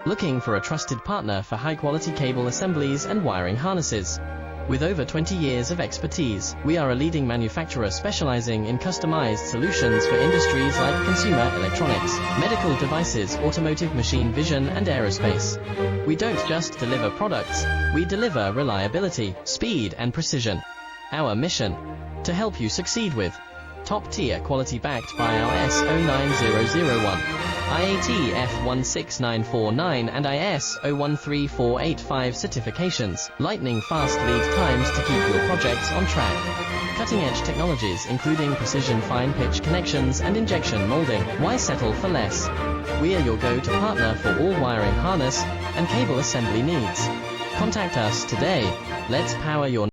Looking for a trusted partner for high-quality cable assemblies and wiring harnesses? With over 20 years of expertise, we are a leading manufacturer specializing in customized solutions for industries like consumer electronics, medical devices, automotive, machine vision, and aerospace. We don't just deliver products, we deliver reliability, speed, and precision. Our mission: to help you succeed with top-tier quality backed by our ISO 9001, IATF 16949 and ISO 13485 certifications, lightning-fast lead times to keep your projects on track. Cutting-edge technologies including precision fine-pitch connections and injection molding. Why settle for less? We are your go-to partner for all wiring harness and cable assembly needs. Contact us today. Let's power your